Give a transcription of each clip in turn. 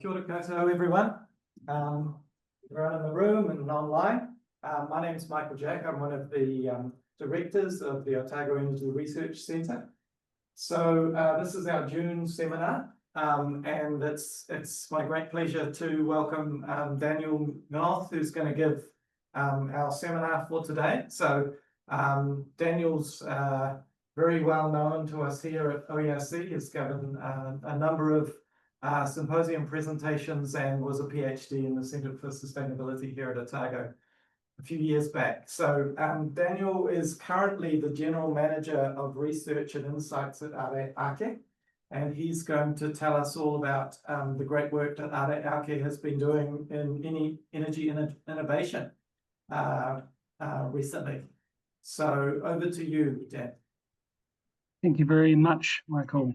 Kia ora koutou, everyone. Everyone in the room and online. My name is Michael Jack. I'm one of the directors of the Aotearoa Energy Research Centre. So this is our June seminar, and it's my great pleasure to welcome Daniel Gnoth, who's going to give our seminar for today. So Daniel's very well known to us here at OERC. He's given a number of symposium presentations and was a PhD in the Centre for Sustainability here at Otago a few years back. So Daniel is currently the General Manager of Research and Insights at Ara Ake, and he's going to tell us all about the great work that Ara Ake has been doing in energy innovation recently. So over to you, Dan. Thank you very much, Michael.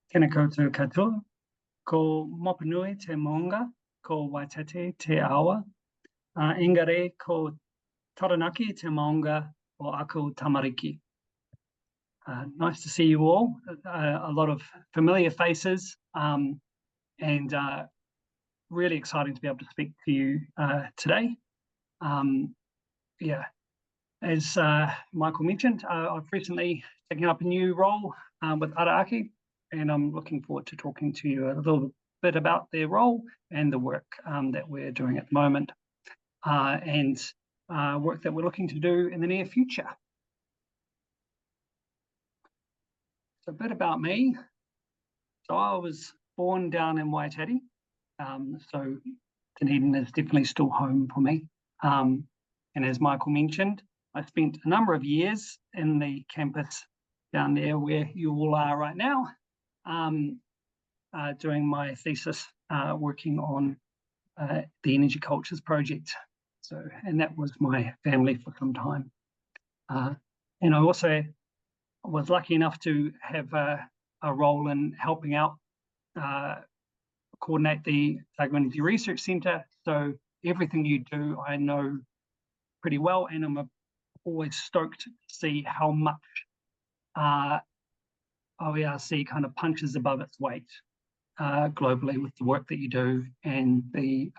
Tēnā koutou katoa, ko mopanui te maunga, ko waitete te awa, engare ko taranaki te maunga o aku tamariki. Nice to see you all, a lot of familiar faces, and really exciting to be able to speak to you today. As Michael mentioned, I've recently taken up a new role with Ara Ake, and I'm looking forward to talking to you a little bit about their role and the work that we're doing at the moment, and work that we're looking to do in the near future. So a bit about me. So I was born down in Waitete, so Dunedin is definitely still home for me. And as Michael mentioned, I spent a number of years in the campus down there where you all are right now, doing my thesis, working on the Energy Cultures project. So, and that was my family for some time. And I also was lucky enough to have a role in helping out coordinate the Aotearoa Energy Research Centre. So everything you do, I know pretty well, and I'm always stoked to see how much OERC kind of punches above its weight globally with the work that you do and the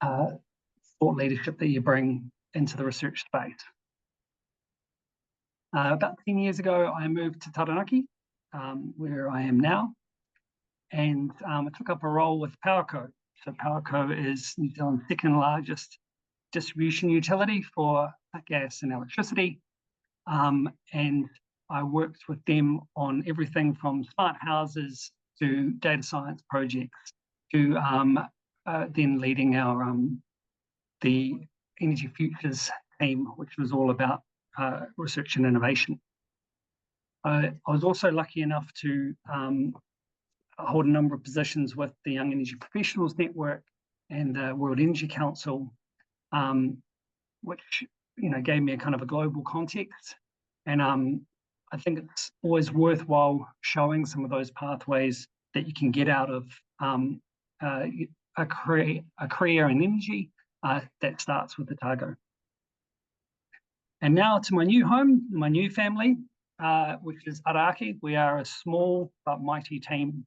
thought leadership that you bring into the research space. About 10 years ago, I moved to Taranaki, where I am now, and I took up a role with Powerco. So Powerco is New Zealand's second largest distribution utility for gas and electricity, and I worked with them on everything from smart houses to data science projects to then leading our the Energy Futures team, which was all about research and innovation. I was also lucky enough to hold a number of positions with the Young Energy Professionals Network and the World Energy Council, which gave me a kind of a global context. And I think it's always worthwhile showing some of those pathways that you can get out of a career in energy that starts with Otago. And now to my new home, my new family, which is Ara Ake. We are a small but mighty team,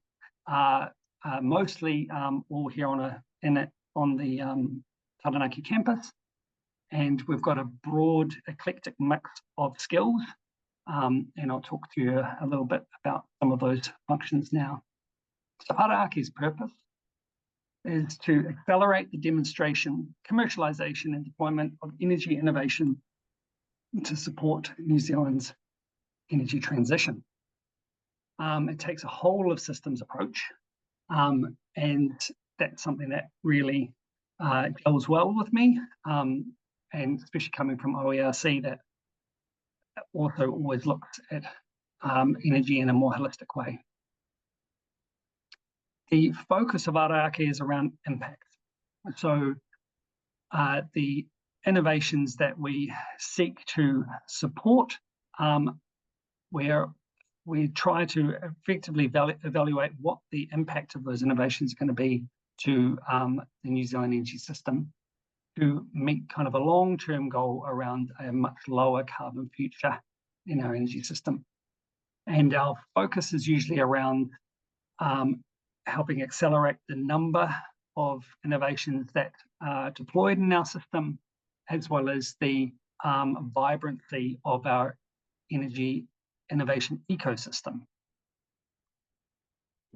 mostly all here on the Taranaki campus. And we've got a broad, eclectic mix of skills. And I'll talk to you a little bit about some of those functions now. So Ara Ake's purpose is to accelerate the demonstration, commercialisation and deployment of energy innovation to support New Zealand's energy transition. It takes a whole of systems approach, and that's something that really goes well with me, and especially coming from OERC that also always looks at energy in a more holistic way. The focus of Ara Ake is around impact. So the innovations that we seek to support, where we try to effectively evaluate what the impact of those innovations are going to be to the New Zealand energy system to meet kind of a long-term goal around a much lower carbon future in our energy system. And our focus is usually around helping accelerate the number of innovations that are deployed in our system, as well as the vibrancy of our energy innovation ecosystem.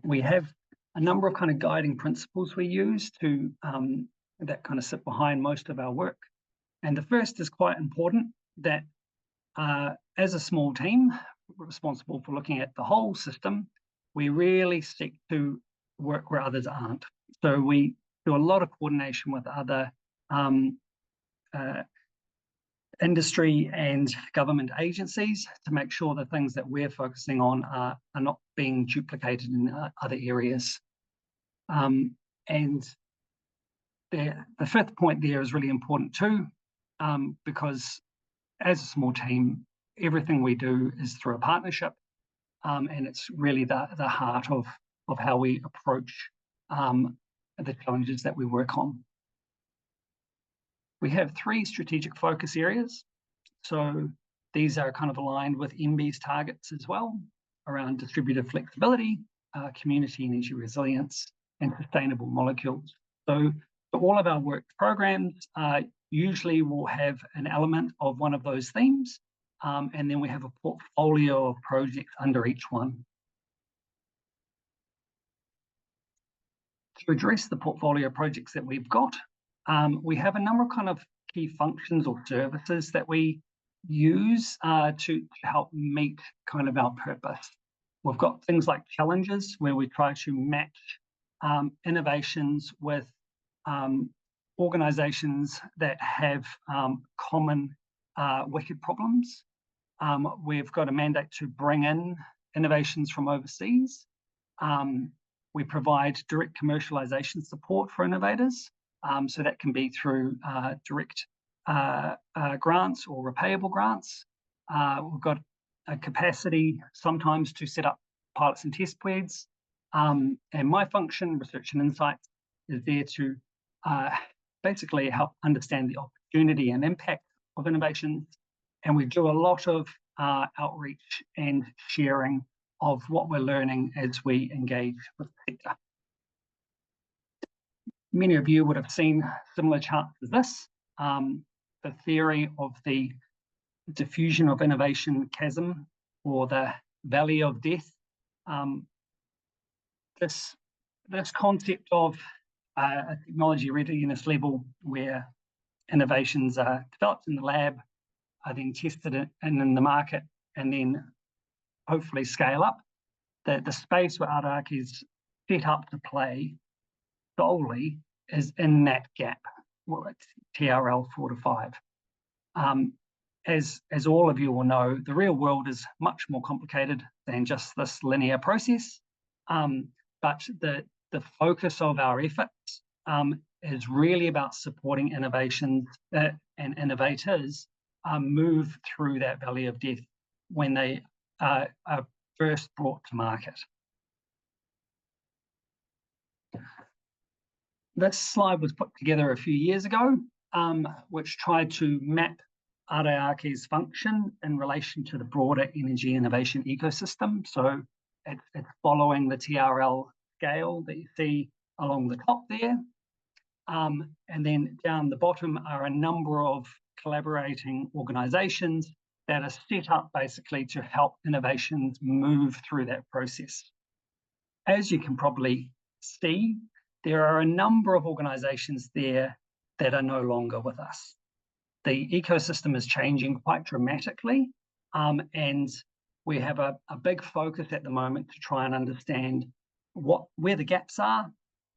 We have a number of kind of guiding principles we use to that kind of sit behind most of our work. And the first is quite important, that as a small team responsible for looking at the whole system, we really stick to work where others aren't. So we do a lot of coordination with other industry and government agencies to make sure the things that we're focusing on are not being duplicated in other areas. And the fifth point there is really important too, because as a small team, everything we do is through a partnership, and it's really the heart of how we approach the challenges that we work on. We have 3 strategic focus areas. So these are kind of aligned with MB's targets as well, around distributed flexibility, community energy resilience, and sustainable molecules. So all of our work programs usually will have an element of one of those themes, and then we have a portfolio of projects under each one. To address the portfolio projects that we've got, we have a number of kind of key functions or services that we use to help meet kind of our purpose. We've got things like challenges, where we try to match innovations with organizations that have common wicked problems. We've got a mandate to bring in innovations from overseas. We provide direct commercialisation support for innovators. So that can be through direct grants or repayable grants. We've got a capacity sometimes to set up pilots and test beds. And my function, Research and Insights, is there to basically help understand the opportunity and impact of innovations. And we do a lot of outreach and sharing of what we're learning as we engage with the sector. Many of you would have seen similar charts as this. The theory of the diffusion of innovation chasm, or the valley of death. This concept of a technology readiness level, where innovations are developed in the lab, are then tested in the market, and then hopefully scale up. The space where Ara Ake is set up to play solely is in that gap, TRL 4 to 5. As all of you will know, the real world is much more complicated than just this linear process. But the focus of our efforts is really about supporting innovations and innovators move through that valley of death when they are first brought to market. This slide was put together a few years ago, which tried to map Ara Ake's function in relation to the broader energy innovation ecosystem. So it's following the TRL scale that you see along the top there. And then down the bottom are a number of collaborating organizations that are set up basically to help innovations move through that process. As you can probably see, there are a number of organizations there that are no longer with us. The ecosystem is changing quite dramatically, and we have a big focus at the moment to try and understand where the gaps are,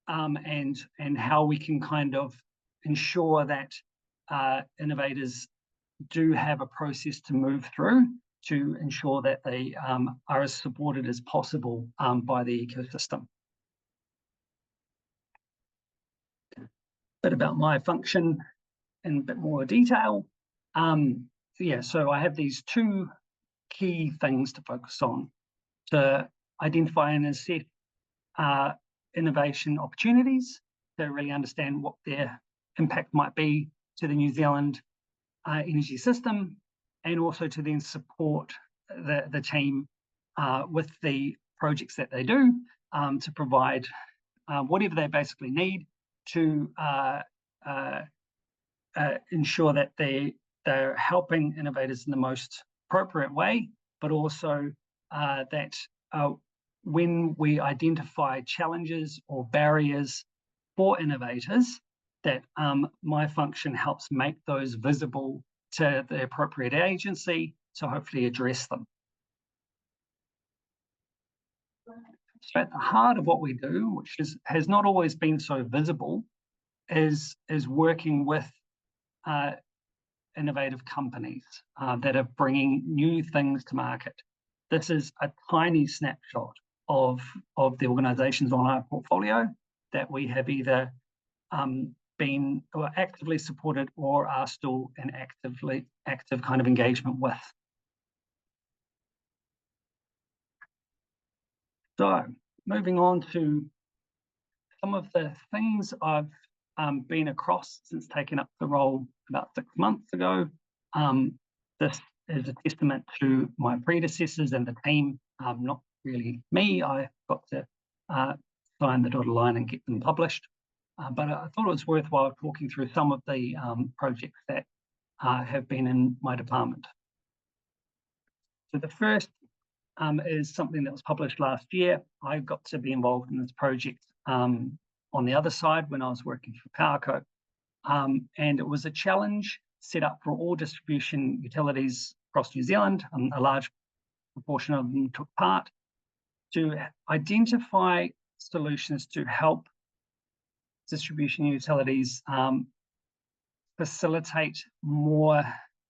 and how we can kind of ensure that innovators do have a process to move through to ensure that they are as supported as possible by the ecosystem. Bit about my function in a bit more detail. So I have these 2 key things to focus on: to identify and assess innovation opportunities, to really understand what their impact might be to the New Zealand energy system, and also to then support the team with the projects that they do, to provide whatever they basically need to ensure that they're helping innovators in the most appropriate way, but also that when we identify challenges or barriers for innovators, that my function helps make those visible to the appropriate agency to hopefully address them. So at the heart of what we do, which has not always been so visible, is working with innovative companies that are bringing new things to market. This is a tiny snapshot of the organisations on our portfolio that we have either been or actively supported or are still in active kind of engagement with. So moving on to some of the things I've been across since taking up the role about 6 months ago. This is a testament to my predecessors and the team, not really me. I got to sign the dotted line and get them published. But I thought it was worthwhile talking through some of the projects that have been in my department. So the first is something that was published last year. I got to be involved in this project on the other side when I was working for PowerCo. And it was a challenge set up for all distribution utilities across New Zealand. A large proportion of them took part to identify solutions to help distribution utilities facilitate more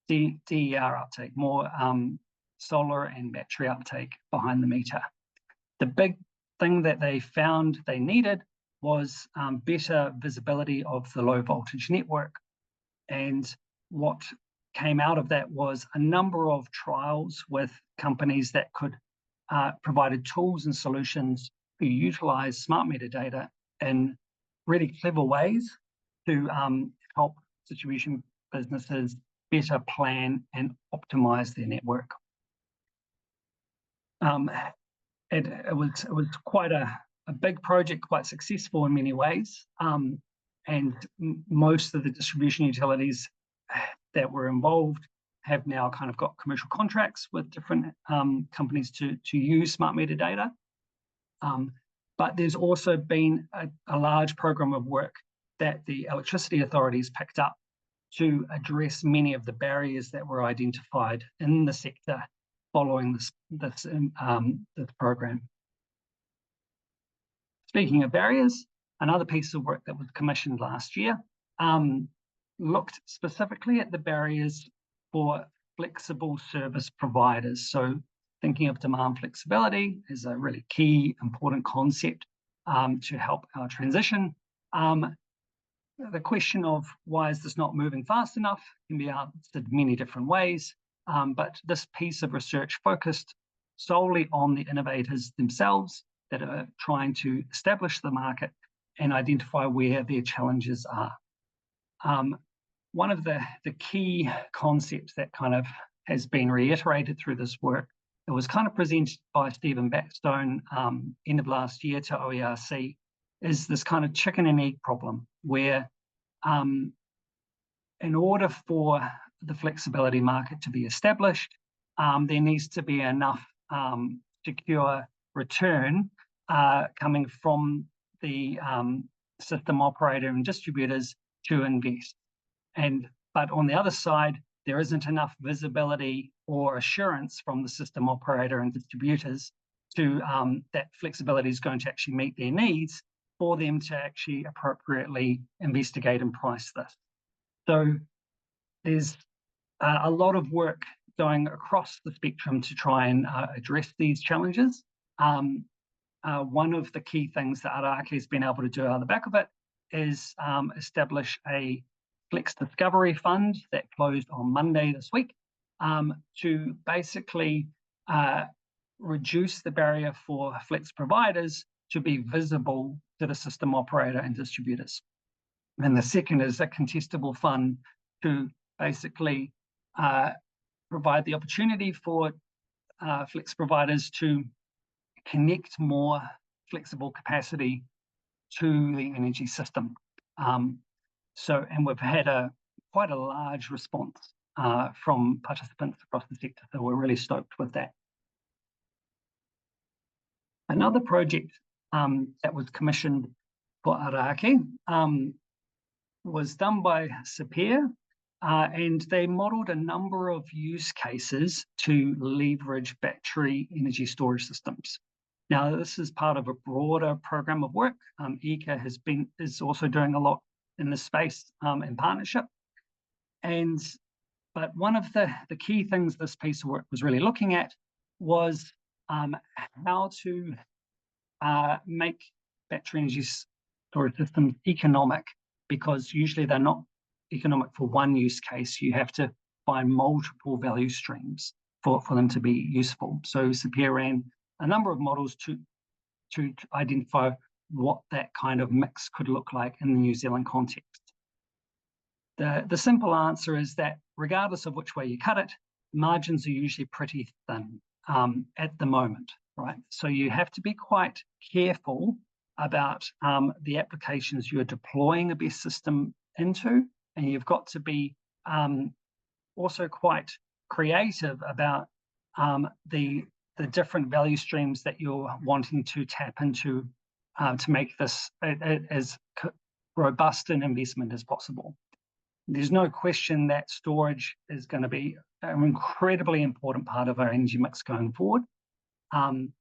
DER uptake, more solar and battery uptake behind the meter. The big thing that they found they needed was better visibility of the low voltage network. And what came out of that was a number of trials with companies that could provided tools and solutions to utilize smart meter data in really clever ways to help distribution businesses better plan and optimize their network. It was quite a big project, quite successful in many ways. And most of the distribution utilities that were involved have now kind of got commercial contracts with different companies to use smart meter data. But there's also been a large program of work that the electricity authorities picked up to address many of the barriers that were identified in the sector following this program. Speaking of barriers, another piece of work that was commissioned last year looked specifically at the barriers for flexible service providers. So thinking of demand flexibility is a really key, important concept to help our transition. The question of why is this not moving fast enough can be answered many different ways, but this piece of research focused solely on the innovators themselves that are trying to establish the market and identify where their challenges are. One of the key concepts that kind of has been reiterated through this work, it was kind of presented by Stephen Backstone end of last year to OERC, is this kind of chicken and egg problem where in order for the flexibility market to be established, there needs to be enough secure return coming from the system operator and distributors to invest. But on the other side, there isn't enough visibility or assurance from the system operator and distributors to that flexibility is going to actually meet their needs for them to actually appropriately investigate and price this. So there's a lot of work going across the spectrum to try and address these challenges. One of the key things that Ara Ake has been able to do on the back of it is establish a Flex Discovery Fund that closed on Monday this week to basically reduce the barrier for flex providers to be visible to the system operator and distributors. And the second is a contestable fund to basically provide the opportunity for flex providers to connect more flexible capacity to the energy system. And we've had quite a large response from participants across the sector, so we're really stoked with that. Another project that was commissioned for Ara Ake was done by Sapir, and they modelled a number of use cases to leverage battery energy storage systems. Now, this is part of a broader program of work. ECA is also doing a lot in this space in partnership. But one of the key things this piece of work was really looking at was how to make battery energy storage systems economic, because usually they're not economic for one use case. You have to find multiple value streams for them to be useful. So Sapir ran a number of models to identify what that kind of mix could look like in the New Zealand context. The simple answer is that regardless of which way you cut it, margins are usually pretty thin at the moment, right? So you have to be quite careful about the applications you're deploying a BESS system into, and you've got to be also quite creative about the different value streams that you're wanting to tap into to make this as robust an investment as possible. There's no question that storage is going to be an incredibly important part of our energy mix going forward. And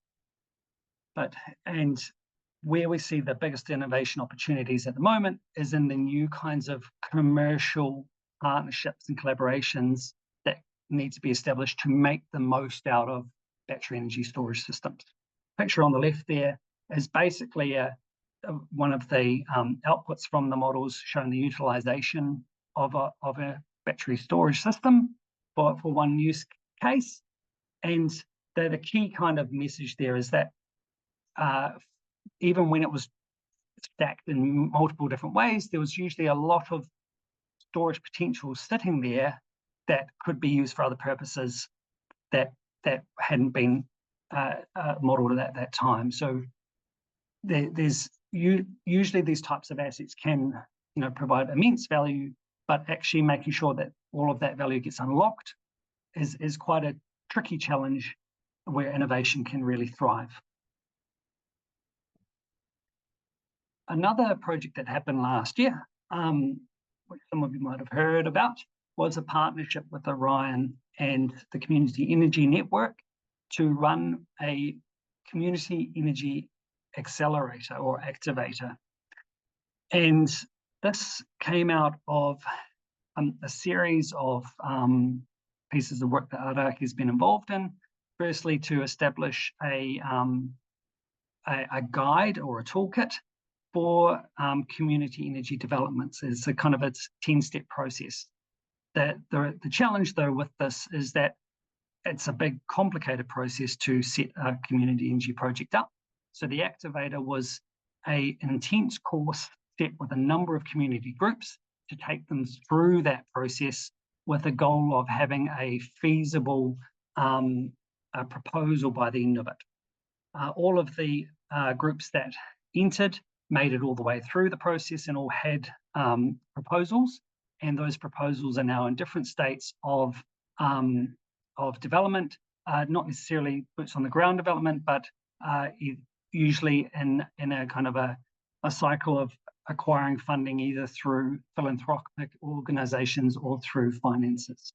where we see the biggest innovation opportunities at the moment is in the new kinds of commercial partnerships and collaborations that need to be established to make the most out of battery energy storage systems. Picture on the left there is basically one of the outputs from the models showing the utilization of a battery storage system for one use case. And the key kind of message there is that even when it was stacked in multiple different ways, there was usually a lot of storage potential sitting there that could be used for other purposes that hadn't been modelled at that time. So there's usually these types of assets can provide immense value, but actually making sure that all of that value gets unlocked is quite a tricky challenge where innovation can really thrive. Another project that happened last year, which some of you might have heard about, was a partnership with Orion and the Community Energy Network to run a community energy accelerator or activator. And this came out of a series of pieces of work that Ara Ake has been involved in. Firstly, to establish a guide or a toolkit for community energy developments. It's a kind of a 10-step process. The challenge, though, with this is that it's a big, complicated process to set a community energy project up. So the activator was an intense course set with a number of community groups to take them through that process with the goal of having a feasible proposal by the end of it. All of the groups that entered made it all the way through the process and all had proposals, and those proposals are now in different states of development, not necessarily boots on the ground development, but usually in a kind of a cycle of acquiring funding either through philanthropic organizations or through finances.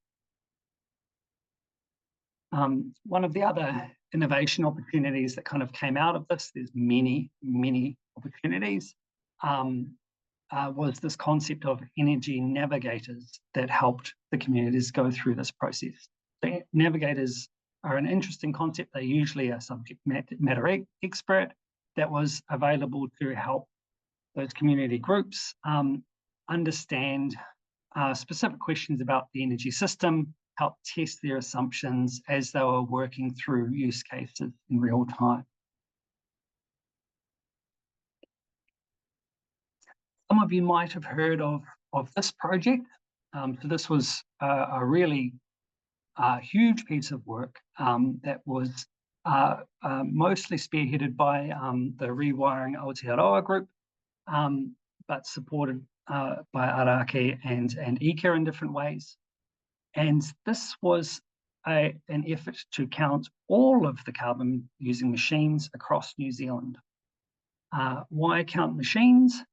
One of the other innovation opportunities that kind of came out of this, there's many opportunities, was this concept of energy navigators that helped the communities go through this process. So navigators are an interesting concept. They're usually a subject matter expert that was available to help those community groups understand specific questions about the energy system, help test their assumptions as they were working through use cases in real time. Some of you might have heard of this project. So this was a really huge piece of work that was mostly spearheaded by the Rewiring Aotearoa group but supported by Ara Ake and Ike in different ways. And this was an effort to count all of the carbon using machines across New Zealand. Why count machines?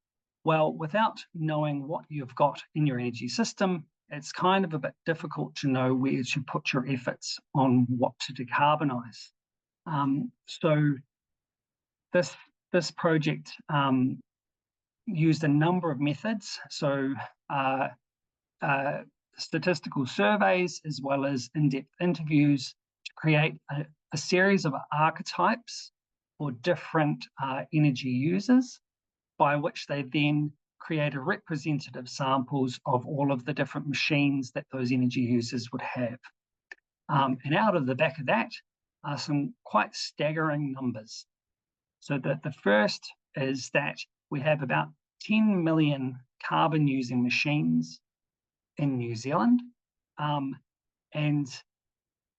Well, without knowing what you've got in your energy system, it's kind of a bit difficult to know where to put your efforts on what to decarbonise. So this project used a number of methods. So statistical surveys, as well as in-depth interviews, to create a series of archetypes for different energy users, by which they then created representative samples of all of the different machines that those energy users would have. And out of the back of that are some quite staggering numbers. So the first is that we have about 10 million carbon using machines in New Zealand. And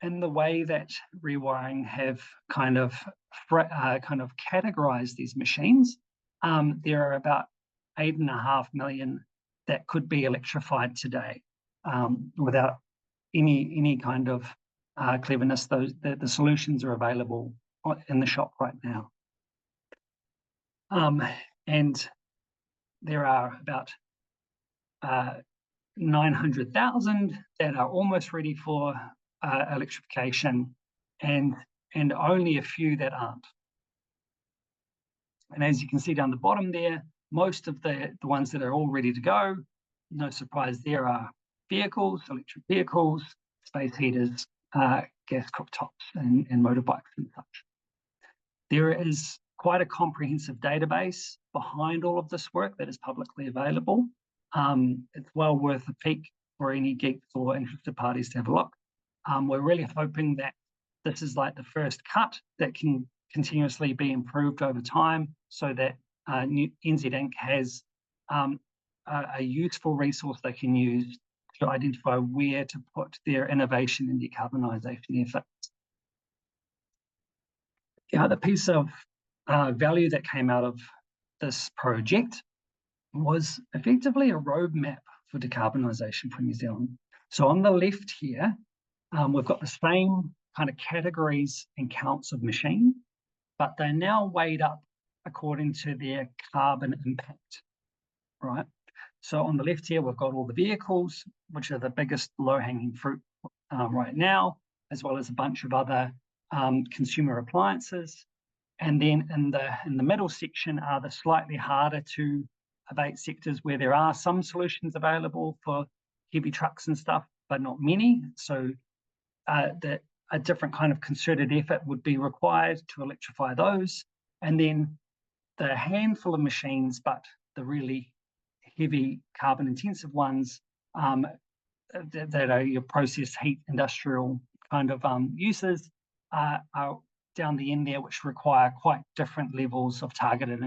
in the way that Rewiring have kind of categorized these machines, there are about 8.5 million that could be electrified today without any kind of cleverness. The solutions are available in the shop right now. And there are about 900,000 that are almost ready for electrification, and only a few that aren't. And as you can see down the bottom there, most of the ones that are all ready to go, no surprise, there are vehicles, electric vehicles, space heaters, gas cooktops, and motorbikes and such. There is quite a comprehensive database behind all of this work that is publicly available. It's well worth a peek for any geeks or interested parties to have a look. We're really hoping that this is like the first cut that can continuously be improved over time, so that NZ Inc. has a useful resource they can use to identify where to put their innovation and decarbonisation efforts. The other piece of value that came out of this project was effectively a roadmap for decarbonisation for New Zealand. So on the left here, we've got the same kind of categories and counts of machine, but they're now weighed up according to their carbon impact, right? So on the left here, we've got all the vehicles, which are the biggest low-hanging fruit right now, as well as a bunch of other consumer appliances. And then in the middle section are the slightly harder to abate sectors, where there are some solutions available for heavy trucks and stuff, but not many. So a different kind of concerted effort would be required to electrify those. And then the handful of machines, but the really heavy carbon intensive ones that are your process heat industrial kind of uses are down the end there, which require quite different levels of targeted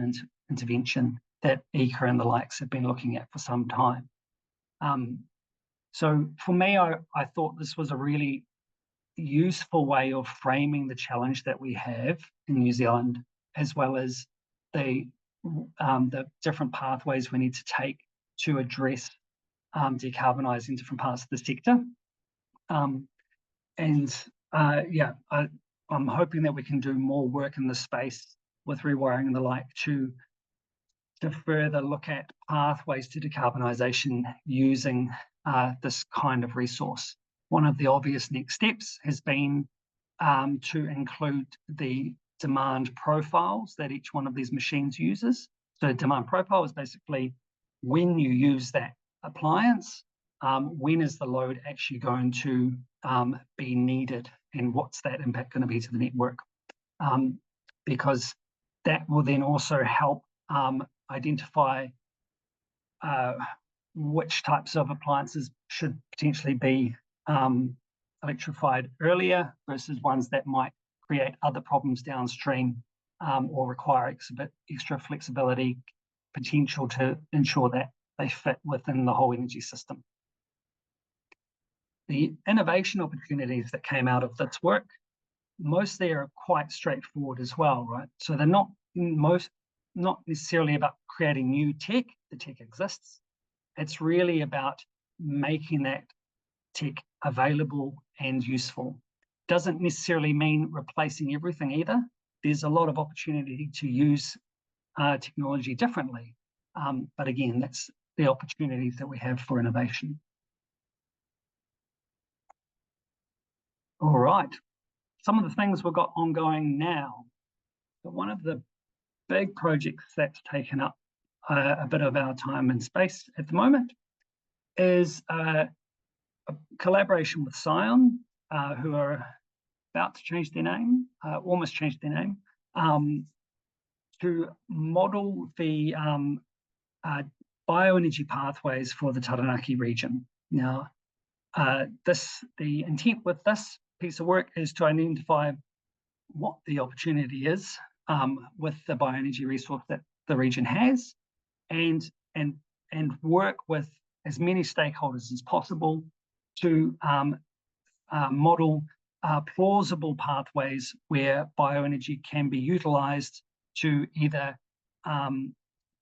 intervention that ICA and the likes have been looking at for some time. So for me, I thought this was a really useful way of framing the challenge that we have in New Zealand, as well as the different pathways we need to take to address decarbonising different parts of the sector. I'm hoping that we can do more work in this space with Rewiring and the like to further look at pathways to decarbonisation using this kind of resource. One of the obvious next steps has been to include the demand profiles that each one of these machines uses. So demand profile is basically when you use that appliance, when is the load actually going to be needed, and what's that impact going to be to the network? Because that will then also help identify which types of appliances should potentially be electrified earlier versus ones that might create other problems downstream or require extra flexibility potential to ensure that they fit within the whole energy system. The innovation opportunities that came out of this work, mostly are quite straightforward as well, right? So they're not not necessarily about creating new tech. The tech exists. It's really about making that tech available and useful. Doesn't necessarily mean replacing everything either. There's a lot of opportunity to use technology differently. But again, that's the opportunities that we have for innovation. All right, some of the things we've got ongoing now. But one of the big projects that's taken up a bit of our time and space at the moment is a collaboration with Scion, who are about to change their name, almost changed their name, to model the bioenergy pathways for the Taranaki region. Now, the intent with this piece of work is to identify what the opportunity is with the bioenergy resource that the region has, and work with as many stakeholders as possible to model plausible pathways where bioenergy can be utilised to either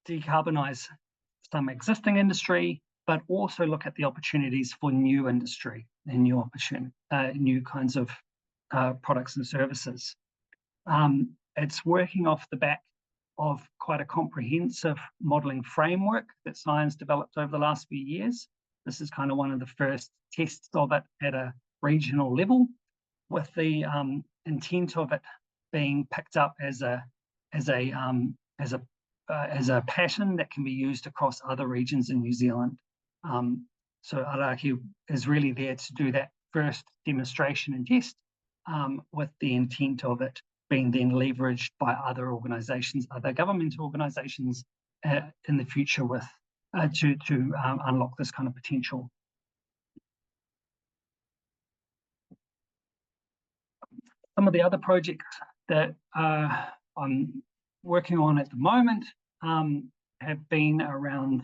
decarbonise some existing industry, but also look at the opportunities for new industry and new kinds of products and services. It's working off the back of quite a comprehensive modelling framework that Science developed over the last few years. This is kind of one of the first tests of it at a regional level, with the intent of it being picked up as a pattern that can be used across other regions in New Zealand. So Ara Ake is really there to do that first demonstration and test, with the intent of it being then leveraged by other organisations, other government organisations in the future with to unlock this kind of potential. Some of the other projects that I'm working on at the moment have been around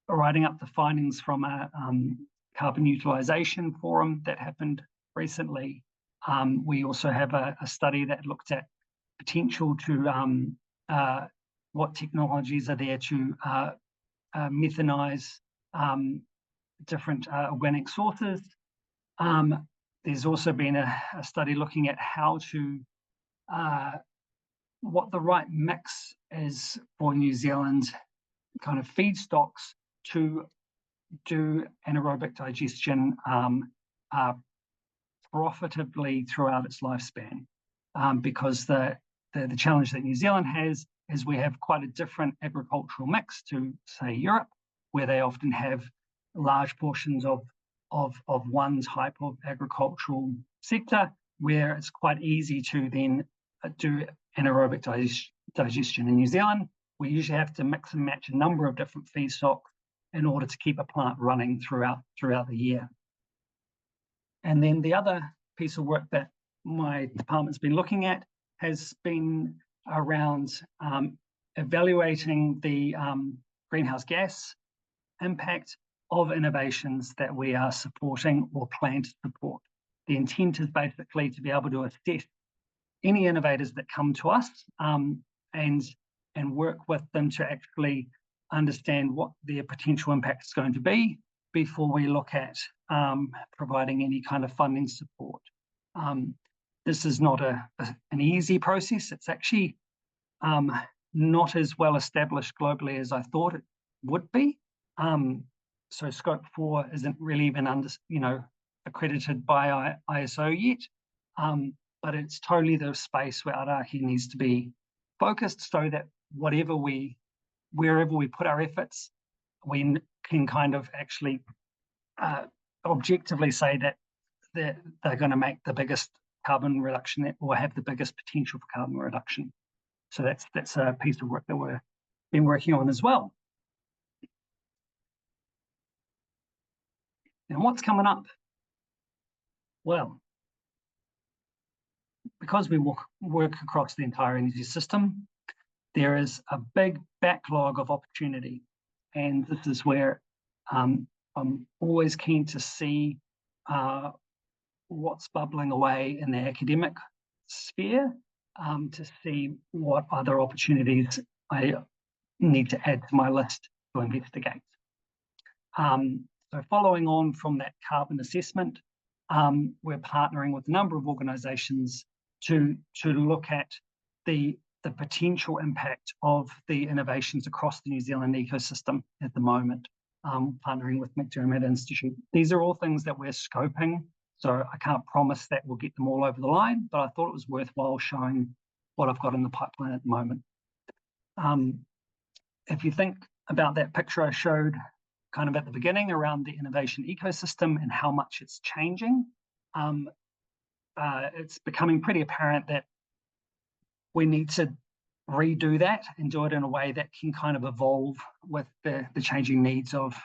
writing up the findings from a carbon utilisation forum that happened recently. We also have a study that looked at potential to what technologies are there to methanise different organic sources. There's also been a study looking at how to what the right mix is for New Zealand kind of feedstocks to do anaerobic digestion profitably throughout its lifespan, because the challenge that New Zealand has is we have quite a different agricultural mix to, say, Europe, where they often have large portions of one type of agricultural sector, where it's quite easy to then do anaerobic digestion. In New Zealand, we usually have to mix and match a number of different feedstocks in order to keep a plant running throughout the year. And then the other piece of work that my department's been looking at has been around evaluating the greenhouse gas impact of innovations that we are supporting or plan to support. The intent is basically to be able to assess any innovators that come to us and work with them to actually understand what their potential impact is going to be before we look at providing any kind of funding support. This is not an easy process. It's actually not as well established globally as I thought it would be. So Scope 4 isn't really even accredited by ISO yet, but it's totally the space where Ara Ake needs to be focused, so that wherever we put our efforts, we can kind of actually objectively say that they're going to make the biggest carbon reduction or have the biggest potential for carbon reduction. So that's a piece of work that we've been working on as well. And what's coming up? Well, because we work across the entire energy system, there is a big backlog of opportunity. And this is where I'm always keen to see what's bubbling away in the academic sphere, to see what other opportunities I need to add to my list to investigate. So following on from that carbon assessment, we're partnering with a number of organisations to look at the potential impact of the innovations across the New Zealand ecosystem at the moment, partnering with McDermott Institute. These are all things that we're scoping, so I can't promise that we'll get them all over the line, but I thought it was worthwhile showing what I've got in the pipeline at the moment. If you think about that picture I showed kind of at the beginning around the innovation ecosystem and how much it's changing, it's becoming pretty apparent that we need to redo that and do it in a way that can kind of evolve with the changing needs of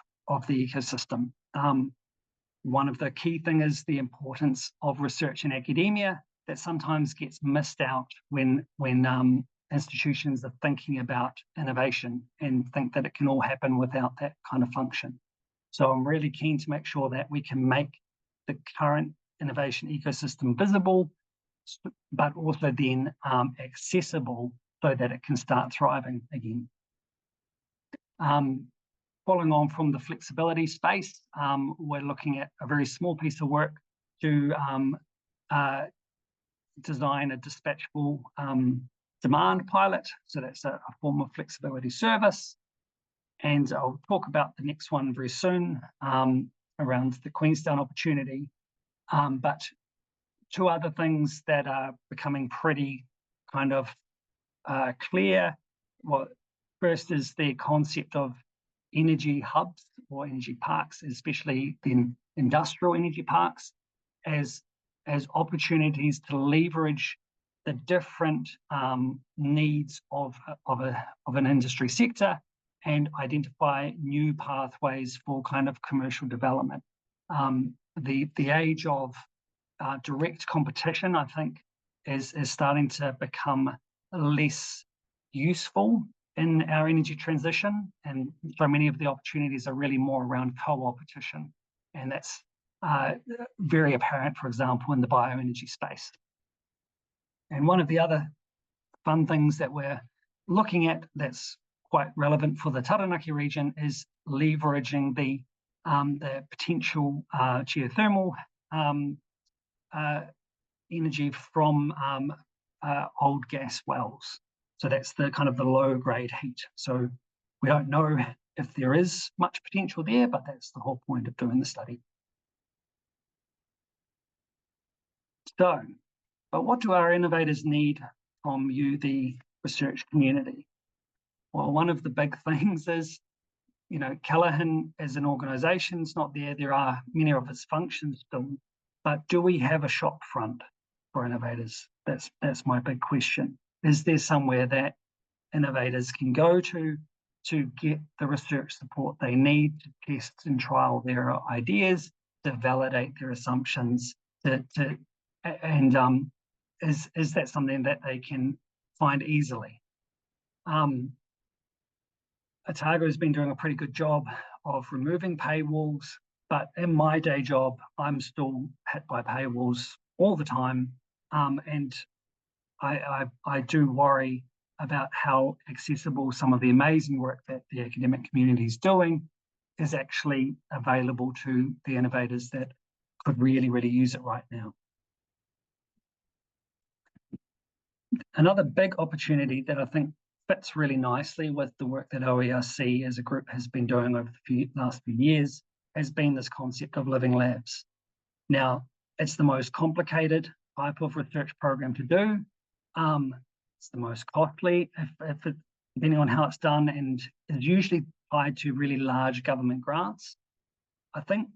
the ecosystem. One of the key things is the importance of research in academia that sometimes gets missed out when institutions are thinking about innovation and think that it can all happen without that kind of function. So I'm really keen to make sure that we can make the current innovation ecosystem visible, but also then accessible so that it can start thriving again. Following on from the flexibility space, we're looking at a very small piece of work to design a dispatchable demand pilot. So that's a form of flexibility service. And I'll talk about the next one very soon around the Queenstown opportunity. But two other things that are becoming pretty kind of clear. Well, first is the concept of energy hubs or energy parks, especially the industrial energy parks, as opportunities to leverage the different needs of an industry sector and identify new pathways for kind of commercial development. The age of direct competition, I think, is starting to become less useful in our energy transition, and so many of the opportunities are really more around co-opetition, and that's very apparent, for example, in the bioenergy space. And one of the other fun things that we're looking at that's quite relevant for the Taranaki region is leveraging the potential geothermal energy from old gas wells. So that's the kind of the low grade heat. So we don't know if there is much potential there, but that's the whole point of doing the study. So, but what do our innovators need from you, the research community? Well, one of the big things is, you know, Callaghan as an organisation is not there. There are many of its functions still, but do we have a shop front for innovators? That's my big question. Is there somewhere that innovators can go to get the research support they need to test and trial their ideas, to validate their assumptions, is that something that they can find easily? Otago has been doing a pretty good job of removing paywalls, but in my day job, I'm still hit by paywalls all the time, and I do worry about how accessible some of the amazing work that the academic community is doing is actually available to the innovators that could really, really use it right now. Another big opportunity that I think fits really nicely with the work that OERC as a group has been doing over the last few years has been this concept of living labs. Now, it's the most complicated type of research program to do. It's the most costly, depending on how it's done, and is usually tied to really large government grants. I think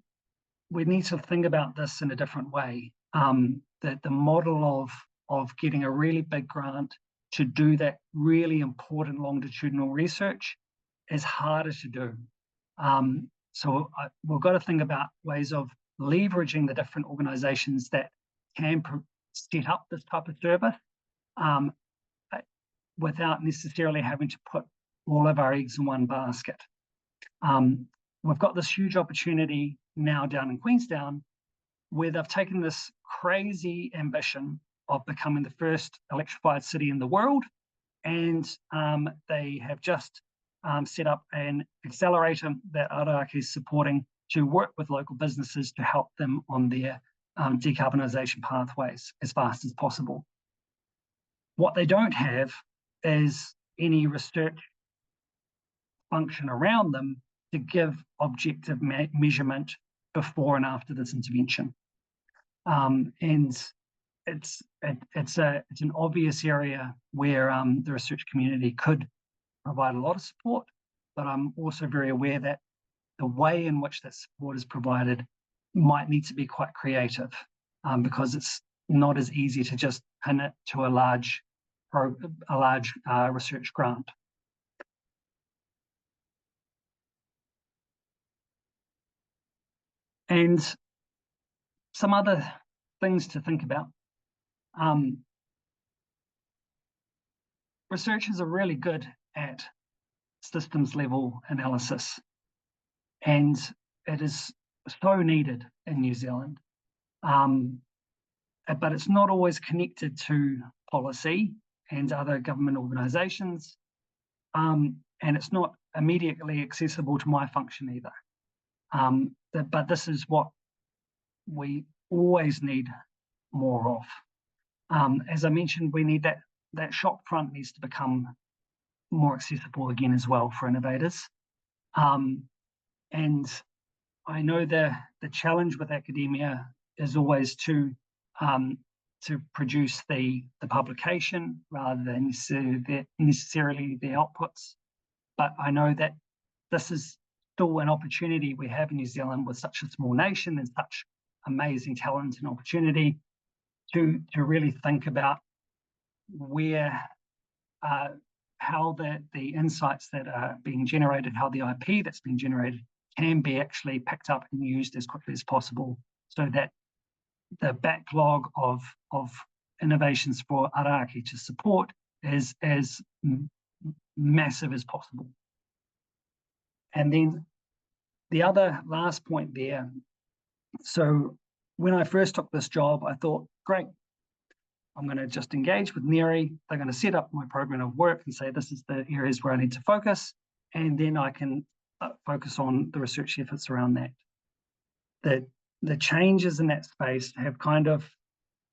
we need to think about this in a different way. That the model of getting a really big grant to do that really important longitudinal research is harder to do. So we've got to think about ways of leveraging the different organisations that can set up this type of service without necessarily having to put all of our eggs in one basket. We've got this huge opportunity now down in Queenstown where they've taken this crazy ambition of becoming the first electrified city in the world, and they have just set up an accelerator that Ara Ake is supporting to work with local businesses to help them on their decarbonisation pathways as fast as possible. What they don't have is any research function around them to give objective measurement before and after this intervention. And it's an obvious area where the research community could provide a lot of support, but I'm also very aware that the way in which that support is provided might need to be quite creative, because it's not as easy to just pin it to a large research grant. And some other things to think about. Researchers are really good at systems level analysis, and it is so needed in New Zealand. But it's not always connected to policy and other government organisations, and it's not immediately accessible to my function either. But this is what we always need more of. As I mentioned, we need that shop front needs to become more accessible again as well for innovators. And I know the challenge with academia is always to produce the publication rather than necessarily the outputs. But I know that this is still an opportunity we have in New Zealand with such a small nation and such amazing talent and opportunity to really think about where how the insights that are being generated, how the IP that's being generated can be actually picked up and used as quickly as possible, so that the backlog of innovations for Ara Ake to support is as massive as possible. And then the other last point there, so when I first took this job, I thought, great, I'm going to just engage with NERI. They're going to set up my program of work and say, this is the areas where I need to focus. And then I can focus on the research efforts around that. The changes in that space have kind of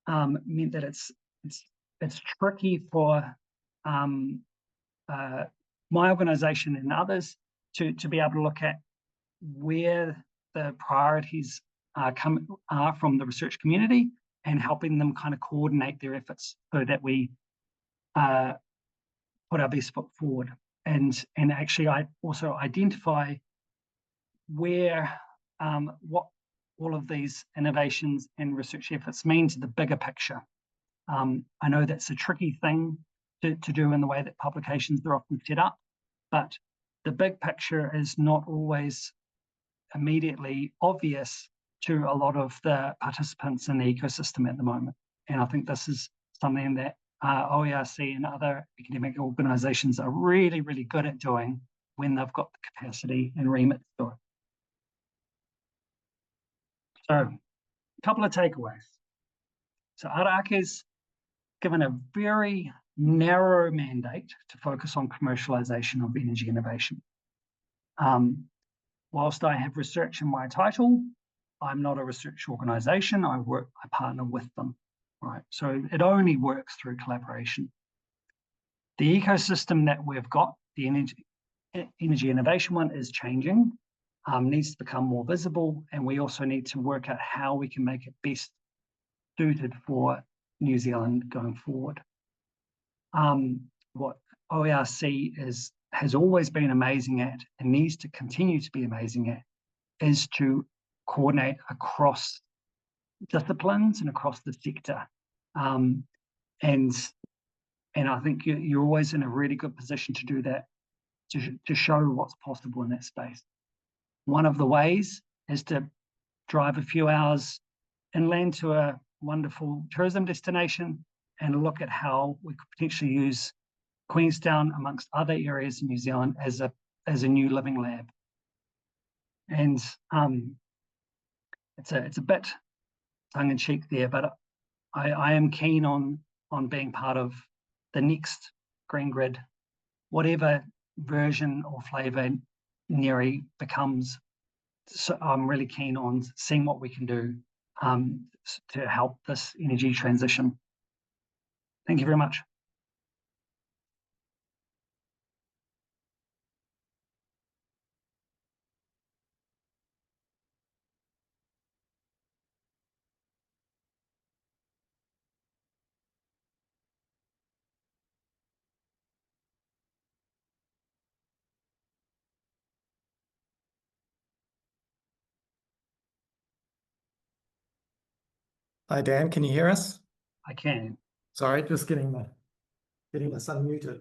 meant that it's tricky for my organisation and others to be able to look at where the priorities are from the research community and helping them kind of coordinate their efforts so that we put our best foot forward. And actually, I also identify where what all of these innovations and research efforts mean to the bigger picture. I know that's a tricky thing to do in the way that publications are often set up, but the big picture is not always immediately obvious to a lot of the participants in the ecosystem at the moment. And I think this is something that OERC and other academic organisations are really, really good at doing when they've got the capacity and remit to do it. So, a couple of takeaways. So Ara Ake's given a very narrow mandate to focus on commercialisation of energy innovation. Whilst I have research in my title, I'm not a research organisation. I partner with them, right? So it only works through collaboration. The ecosystem that we've got, the energy innovation one, is changing, needs to become more visible, and we also need to work out how we can make it best suited for New Zealand going forward. What OERC has always been amazing at and needs to continue to be amazing at is to coordinate across disciplines and across the sector. And I think you're always in a really good position to do that, to show what's possible in that space. One of the ways is to drive a few hours inland to a wonderful tourism destination and look at how we could potentially use Queenstown amongst other areas in New Zealand as a new living lab. And it's a bit tongue-in-cheek there, but I am keen on being part of the next green grid, whatever version or flavour NERI becomes. So I'm really keen on seeing what we can do to help this energy transition. Thank you very much. Hi, Dan, can you hear us? I can. Sorry, just getting us unmuted.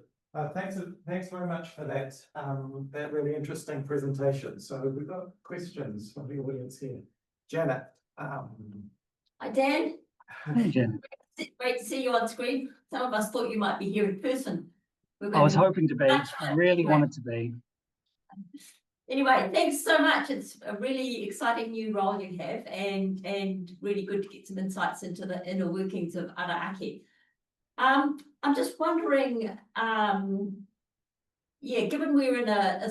Thanks very much for that really interesting presentation. So we've got questions from the audience here. Janet. Hi, Dan. Hey, Jen. Great to see you on screen. Some of us thought you might be here in person. I was hoping to be. I really wanted to be. Anyway, thanks so much. It's a really exciting new role you have, and really good to get some insights into the inner workings of Ara Ake. I'm just wondering, given we're in a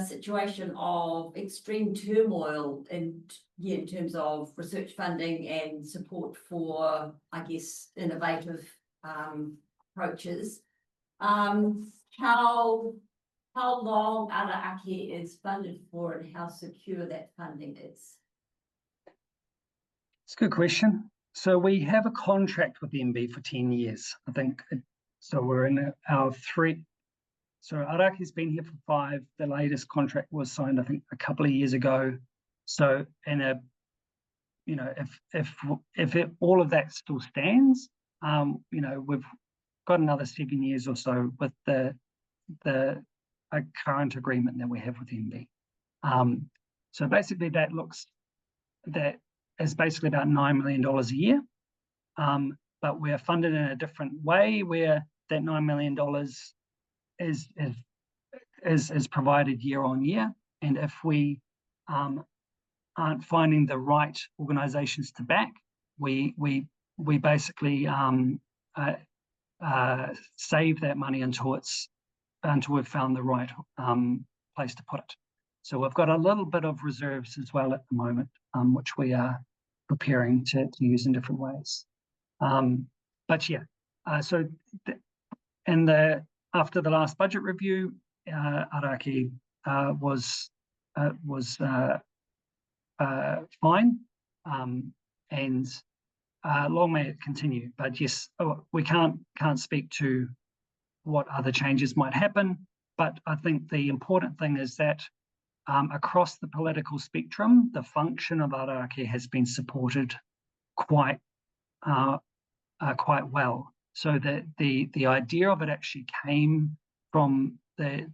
situation of extreme turmoil in terms of research funding and support for, I guess, innovative approaches, how long Ara Ake is funded for and how secure that funding is? It's a good question. So we have a contract with the MB for 10 years, I think. So we're in our 3. So Ara Ake's been here for 5. The latest contract was signed, I think, a couple of years ago. So if all of that still stands, we've got another 7 years or so with the current agreement that we have with MB. So basically that is basically about $9 million a year. But we're funded in a different way where that $9 million is provided year on year. And if we aren't finding the right organizations to back, we basically save that money until we've found the right place to put it. So we've got a little bit of reserves as well at the moment, which we are preparing to use in different ways. After the last budget review, Ara Ake was fine, and long may it continue. But yes, we can't speak to what other changes might happen. But I think the important thing is that across the political spectrum, the function of Ara Ake has been supported quite well. So that the idea of it actually came from the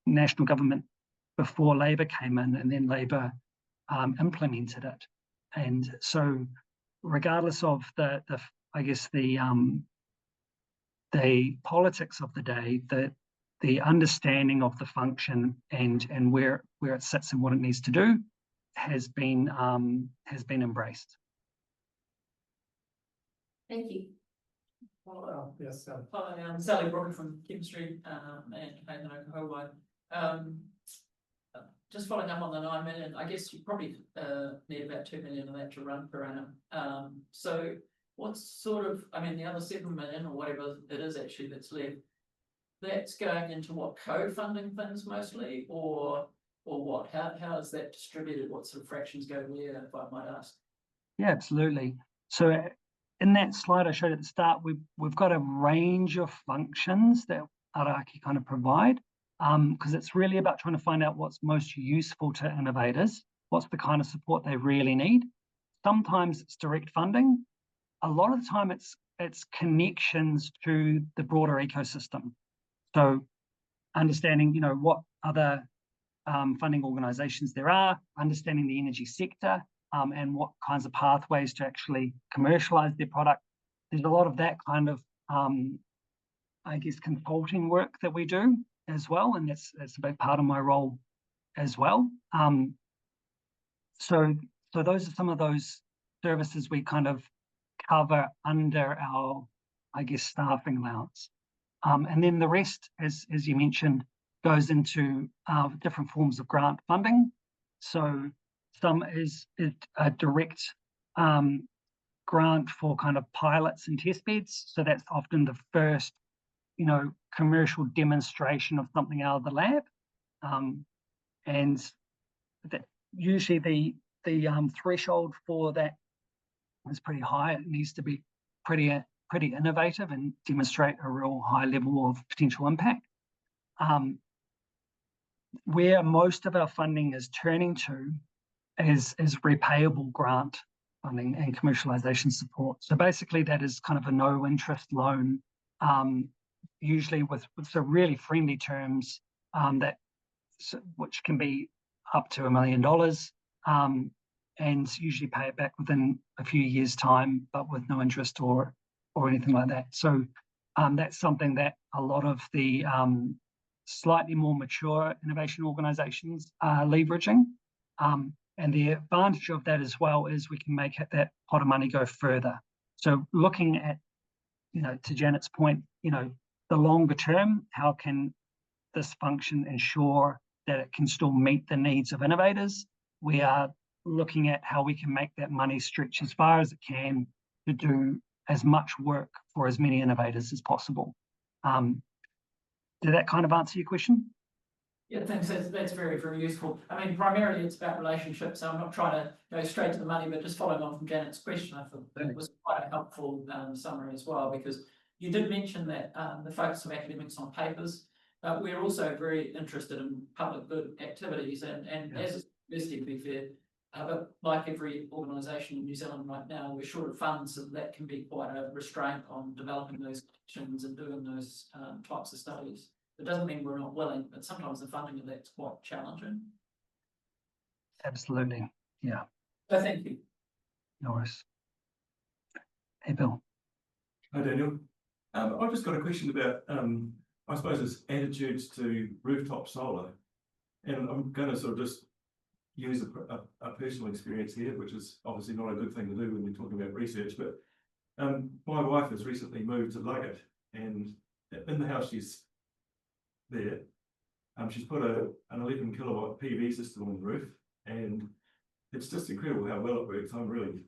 national government before Labour came in, and then Labour implemented it. And so, regardless of the politics of the day, the understanding of the function and where it sits and what it needs to do has been embraced. Thank you. Well, yes, Hi, I'm Sally Brooker from Chemistry and Hayden Oklahoma. Just following up on the 9 million, I guess you probably need about 2 million of that to run per annum. So what's sort of, the other 7 million or whatever it is actually that's left, that's going into what, co-funding things mostly, or what? How is that distributed? What sort of fractions go where, if I might ask? Yeah, absolutely. So in that slide I showed at the start, we've got a range of functions that Ara Ake kind of provide, because it's really about trying to find out what's most useful to innovators, what's the kind of support they really need. Sometimes it's direct funding. A lot of the time it's connections to the broader ecosystem. So understanding, what other funding organizations there are, understanding the energy sector, and what kinds of pathways to actually commercialize their product. There's a lot of that kind of, consulting work that we do as well, and that's a big part of my role as well. So those are some of those services we kind of cover under our, I guess, staffing allowance. And then the rest, as you mentioned, goes into different forms of grant funding. So some is a direct grant for kind of pilots and test beds. So that's often the first, commercial demonstration of something out of the lab. And that usually the threshold for that is pretty high. It needs to be pretty innovative and demonstrate a real high level of potential impact. Where most of our funding is turning to is repayable grant funding and commercialisation support. So basically that is kind of a no interest loan, usually with some really friendly terms, which can be up to $1 million, and usually pay it back within a few years' time, but with no interest or anything like that. So that's something that a lot of the slightly more mature innovation organisations are leveraging. And the advantage of that as well is we can make that pot of money go further. So looking at, to Janet's point, the longer term, how can this function ensure that it can still meet the needs of innovators? We are looking at how we can make that money stretch as far as it can to do as much work for as many innovators as possible. Did that kind of answer your question? Yeah, thanks. That's very, very useful. I mean, primarily it's about relationships, so I'm not trying to go straight to the money, but just following on from Janet's question, I thought that was quite a helpful summary as well, because you did mention that the focus of academics on papers, but we're also very interested in public good activities, and as a university, to be fair, but like every organisation in New Zealand right now, we're short of funds, so that can be quite a restraint on developing those connections and doing those types of studies. It doesn't mean we're not willing, but sometimes the funding of that's quite challenging. Absolutely, yeah. So thank you. No worries. Hey, Bill. Hi, Daniel. I've just got a question about, I suppose, it's attitudes to rooftop solar. And I'm going to sort of just use a personal experience here, which is obviously not a good thing to do when we're talking about research, but my wife has recently moved to Luggett, and in the house she's there, she's put an 11 kilowatt PV system on the roof, and it's just incredible how well it works. I'm really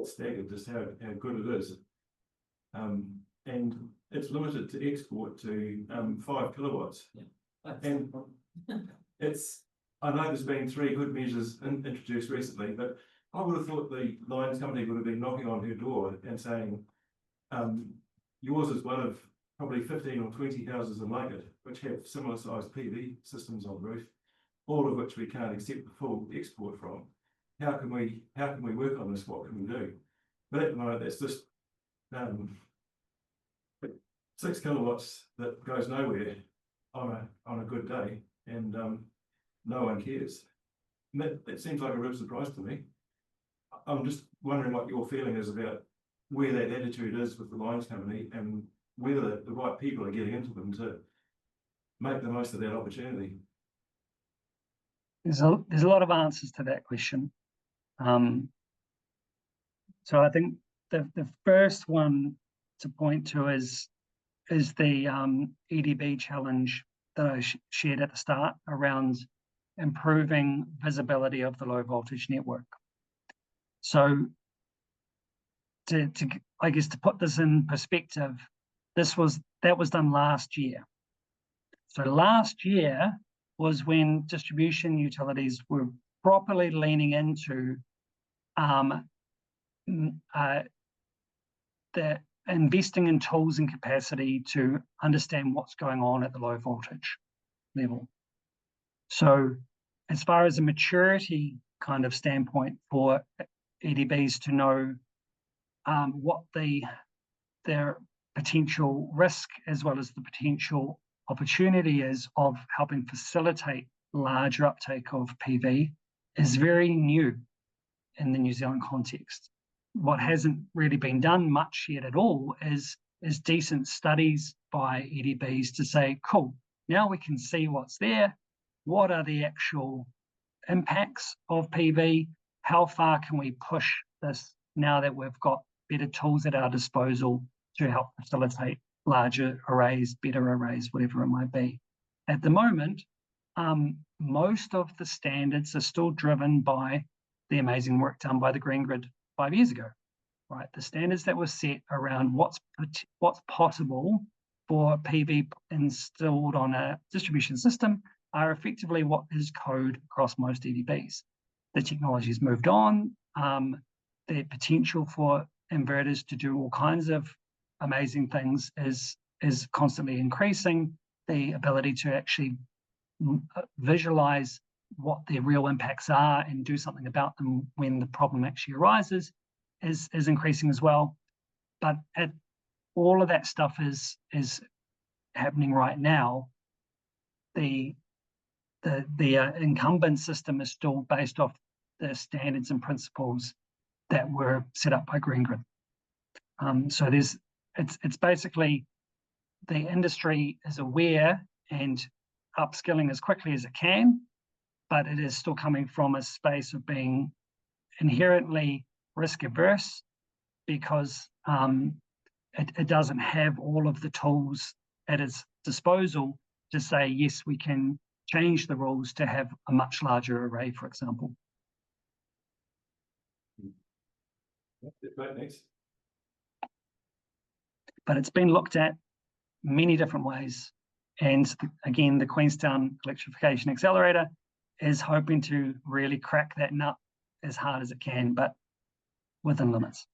staggered just how good it is. And it's limited to export to 5 kilowatts. Yeah. And I know there's been 3 good measures introduced recently, but I would have thought the Lions company would have been knocking on her door and saying, yours is one of probably 15 or 20 houses in Luggett which have similar sized PV systems on the roof, all of which we can't accept the full export from. How can we work on this? What can we do? But at the moment, that's just 6 kilowatts that goes nowhere on a good day, and no one cares. And that seems like a real surprise to me. I'm just wondering what your feeling is about where that attitude is with the Lions company, and whether the right people are getting into them to make the most of that opportunity. There's a lot of answers to that question. So I think the first one to point to is the EDB challenge that I shared at the start around improving visibility of the low voltage network. So to put this in perspective, that was done last year. So last year was when distribution utilities were properly leaning into the investing in tools and capacity to understand what's going on at the low voltage level. So as far as a maturity kind of standpoint for EDBs to know what their potential risk as well as the potential opportunity is of helping facilitate larger uptake of PV is very new in the New Zealand context. What hasn't really been done much yet at all is decent studies by EDBs to say, cool, now we can see what's there. What are the actual impacts of PV? How far can we push this now that we've got better tools at our disposal to help facilitate larger arrays, better arrays, whatever it might be. At the moment, most of the standards are still driven by the amazing work done by the Green Grid 5 years ago, right? The standards that were set around what's possible for PV installed on a distribution system are effectively what is code across most EDBs. The technology's moved on. The potential for inverters to do all kinds of amazing things is constantly increasing. The ability to actually visualize what their real impacts are and do something about them when the problem actually arises is increasing as well. But all of that stuff is happening right now. The incumbent system is still based off the standards and principles that were set up by Green Grid. So it's basically the industry is aware and upskilling as quickly as it can, but it is still coming from a space of being inherently risk averse because it doesn't have all of the tools at its disposal to say, yes, we can change the rules to have a much larger array, for example. Right, next. But it's been looked at many different ways. And again, the Queenstown Electrification Accelerator is hoping to really crack that nut as hard as it can, but within limits.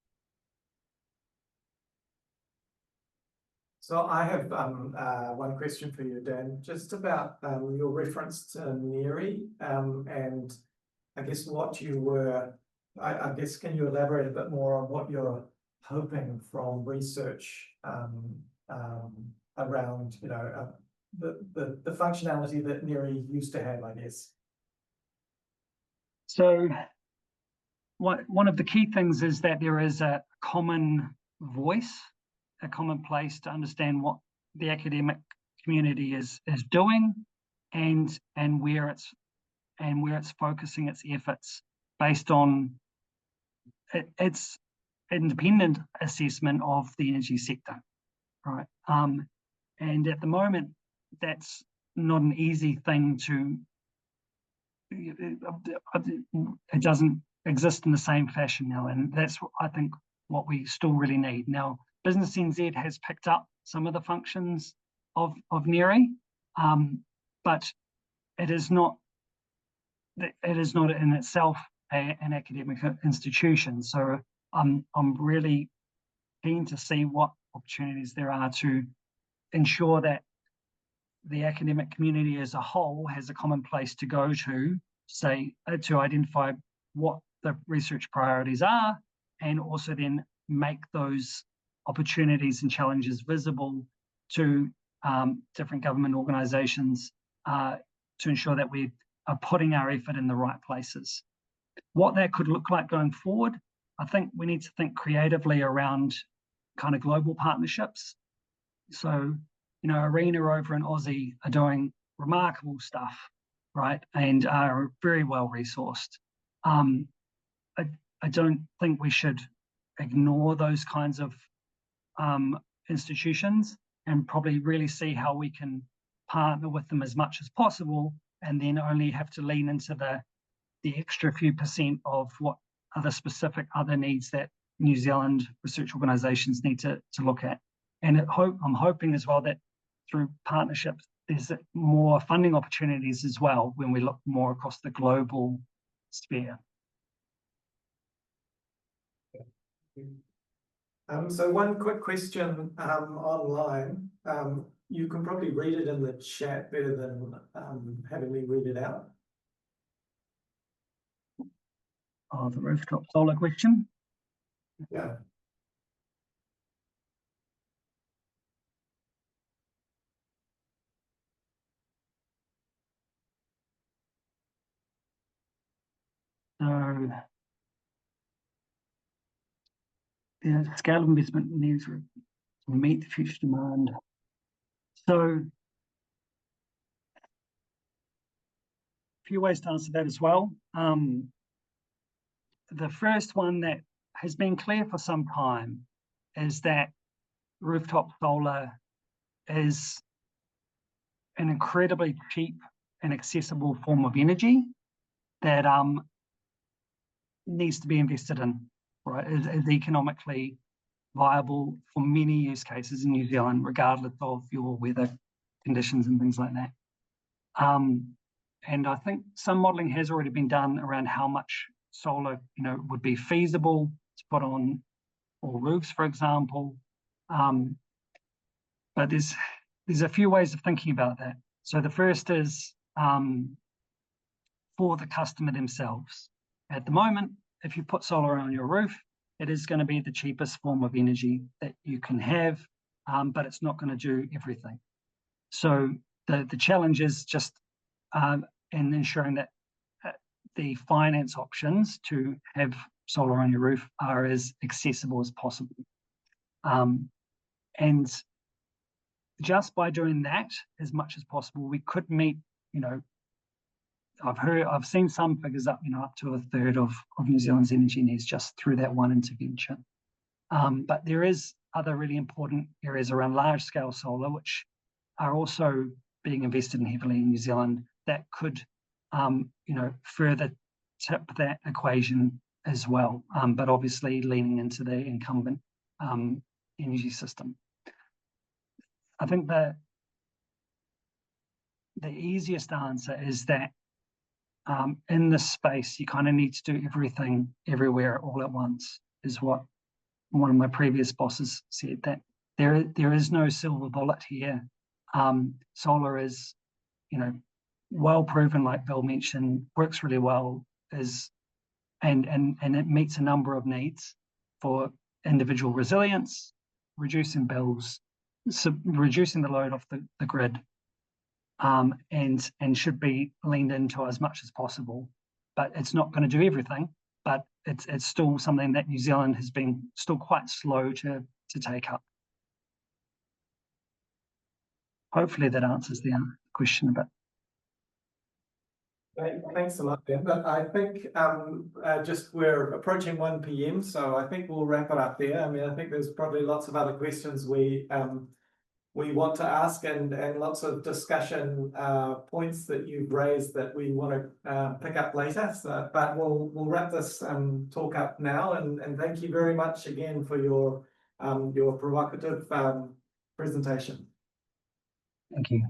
So I have one question for you, Dan, just about your reference to NERI and I guess what you were, I guess, can you elaborate a bit more on what you're hoping from research around, you know, the functionality that NERI used to have, I guess? So one of the key things is that there is a common voice, a common place to understand what the academic community is doing and where it's focusing its efforts based on its independent assessment of the energy sector, right? And at the moment, that's not an easy thing to, it doesn't exist in the same fashion now, and that's I think what we still really need. Now, Business NZ has picked up some of the functions of NERI, but it is not in itself an academic institution. So I'm really keen to see what opportunities there are to ensure that the academic community as a whole has a common place to go to, say, to identify what the research priorities are, and also then make those opportunities and challenges visible to different government organisations to ensure that we are putting our effort in the right places. What that could look like going forward, I think we need to think creatively around kind of global partnerships. So, you know, Arena over in Aussie are doing remarkable stuff, right, and are very well resourced. I don't think we should ignore those kinds of institutions and probably really see how we can partner with them as much as possible, and then only have to lean into the extra few percent of what other specific other needs that New Zealand research organisations need to look at. And I'm hoping as well that through partnerships, there's more funding opportunities as well when we look more across the global sphere. So one quick question online. You can probably read it in the chat better than having me read it out. Oh, the rooftop solar question. Yeah. So the scale of investment needs to meet the future demand. So a few ways to answer that as well. The first one that has been clear for some time is that rooftop solar is an incredibly cheap and accessible form of energy that needs to be invested in, right? Is economically viable for many use cases in New Zealand, regardless of your weather conditions and things like that. And I think some modelling has already been done around how much solar, would be feasible to put on all roofs, for example. But there's a few ways of thinking about that. So the first is for the customer themselves. At the moment, if you put solar on your roof, it is going to be the cheapest form of energy that you can have, but it's not going to do everything. So the challenge is just in ensuring that the finance options to have solar on your roof are as accessible as possible. And just by doing that as much as possible, we could meet, I've seen some figures up, up to a third of New Zealand's energy needs just through that one intervention. But there is other really important areas around large scale solar, which are also being invested in heavily in New Zealand that could, further tip that equation as well. But obviously leaning into the incumbent energy system. I think the easiest answer is that in this space, you kind of need to do everything everywhere all at once, is what one of my previous bosses said, that there is no silver bullet here. Solar is, well proven, like Bill mentioned, works really well, and it meets a number of needs for individual resilience, reducing bills, reducing the load off the grid, and should be leaned into as much as possible. But it's not going to do everything, but it's still something that New Zealand has been still quite slow to take up. Hopefully that answers the question a bit. Thanks a lot, Ben. But I think we're approaching 1 p.m, so I think we'll wrap it up there. I mean, I think there's probably lots of other questions we want to ask, and lots of discussion points that you've raised that we want to pick up later. So, but we'll wrap this talk up now, and thank you very much again for your provocative presentation. Thank you.